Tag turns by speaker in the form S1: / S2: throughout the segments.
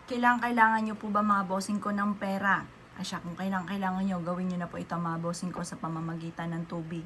S1: Kailangan nyo po ba mga bossing ko ng pera? Asya, kung kailangan nyo, gawin nyo na po ito mga bossing ko sa pamamagitan ng tubig.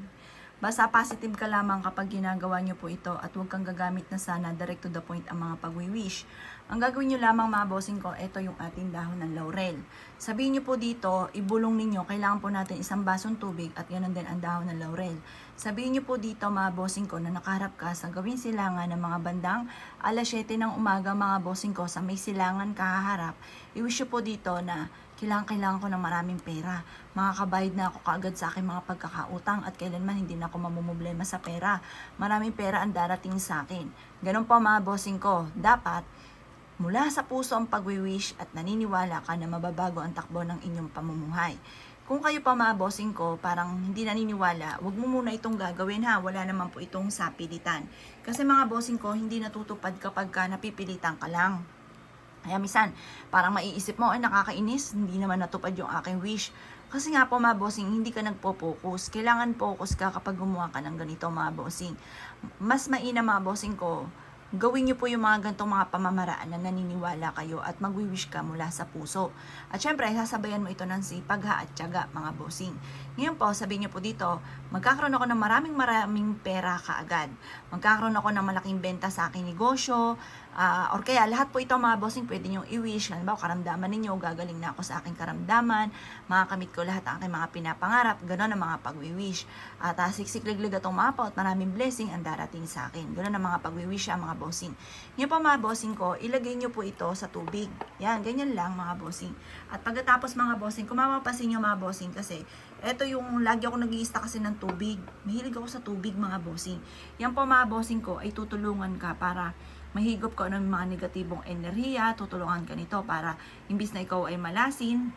S1: Basta positive ka lamang kapag ginagawa nyo po ito at huwag kang gagamit na sana direct to the point ang mga pag-wish. Ang gagawin nyo lamang mga bossing ko, ito yung ating dahon ng laurel. Sabihin nyo po dito, ibulong ninyo, kailangan po natin isang basong tubig at ganoon din ang dahon ng laurel. Sabihin nyo po dito mga bossing ko na nakaharap ka sa gawing silangan ng mga bandang alas 7 ng umaga mga bossing ko sa may silangan kaharap. I-wish nyo po dito na kailangan ko ng maraming pera. Makakabayad na ako kaagad sa aking mga pagkakautang at kailanman hindi na ako mamumblema sa pera. Maraming pera ang darating sa akin. Ganun po mga bossing ko. Dapat mula sa puso ang pagwi-wish at naniniwala ka na mababago ang takbo ng inyong pamumuhay. Kung kayo pa mga bossing ko, parang hindi naniniwala, wag mo muna itong gagawin ha, wala naman po itong sapilitan. Kasi mga bossing ko, hindi natutupad kapag ka napipilitan ka lang. Kaya minsan, parang maiisip mo, ay nakakainis, hindi naman natupad yung aking wish. Kasi nga po mga bossing, hindi ka nagpo-focus. Kailangan focus ka kapag gumawa ka ng ganito mga bossing. Mas mainam mga bossing ko, gawin nyo po yung mga ganitong mga pamamaraan na naniniwala kayo at magwi-wish ka mula sa puso. At syempre, sasabayan mo ito ng sipag at tiyaga mga bossing. Ngayon po, sabihin nyo po dito, magkakaroon ako ng maraming pera kaagad. Magkakaroon ako ng malaking benta sa aking negosyo, or kaya lahat po ito mga bossing pwede nyo i-wish. Halimbawa, karamdaman ninyo, gagaling na ako sa aking karamdaman, makakamit ko lahat ang aking mga pinapangarap, gano'n ang mga pag-wish. At siksik-liglig atong mapaw at maraming blessing ang darating sa akin. Gano'n ang mga pag-wish mga bossing. Ngayon po mga bossing ko, ilagay nyo po ito sa tubig. Yan, ganyan lang mga bossing. At pagkatapos mga bossing, kung mapapansin nyo mga bossing kasi, ito yung lagi ako nag-iista kasi ng tubig. Mahilig ako sa tubig mga bossing. Yan po mga bossing ko ay tutulungan ka para mahigop ka ng mga negatibong enerhiya, tutulungan ka nito para imbis na ikaw ay malasin,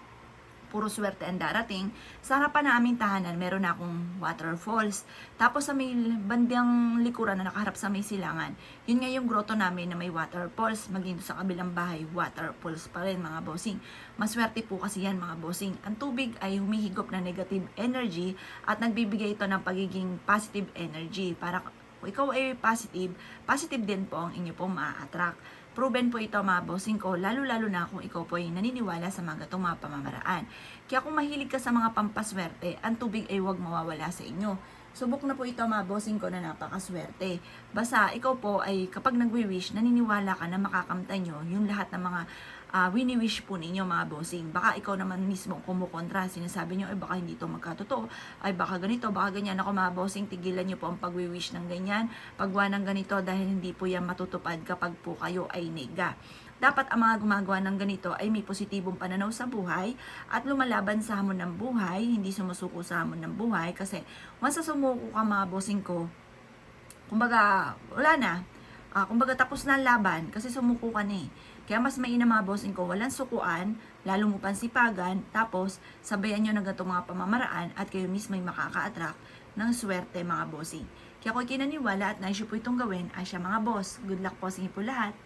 S1: puro swerte ang darating. Sa harapan na aming tahanan, meron na akong waterfalls. Tapos sa may bandang likuran na nakaharap sa may silangan, yun nga yung grotto namin na may waterfalls. Maging sa kabilang bahay, waterfalls pa rin mga bossing. Maswerte po kasi yan mga bossing. Ang tubig ay humihigop na negative energy at nagbibigay ito ng pagiging positive energy. Para kung ikaw ay positive, positive din po ang inyo pong ma-attract. Proven po ito mga bossing ko, lalo-lalo na kung ikaw po ay naniniwala sa mga gatong mga pamamaraan. Kaya kung mahilig ka sa mga pampaswerte, ang tubig ay huwag mawawala sa inyo. Subok na po ito mga bossing ko na napakaswerte. Basta ikaw po ay kapag nagwi-wish, naniniwala ka na makakamtan nyo yung lahat ng mga wini-wish po ninyo mga bossing. Baka ikaw naman mismo kumukontra, sinasabi nyo, ay baka hindi ito magkatotoo, ay baka ganito, baka ganyan. Ako mga bossing, tigilan nyo po ang pagwi-wish ng ganyan, pagwa ng ganito dahil hindi po yan matutupad kapag po kayo ay nega. Dapat ang mga gumagawa ng ganito ay may positibong pananaw sa buhay at lumalaban sa hamon ng buhay, hindi sumusuko sa hamon ng buhay kasi once sumuko ka mga bossing ko, kumbaga wala na, kumbaga tapos na ang laban kasi sumuko ka na eh. Kaya mas mainam mga bossing ko, walang sukuan, lalo mo pansipagan, tapos sabayan nyo ng ganitong mga pamamaraan at kayo mismo ay makaka-attract ng swerte mga bossing. Kaya kung kinaniwala at naisyo po itong gawin, ay siya mga boss. Good luck po sa inyo po lahat.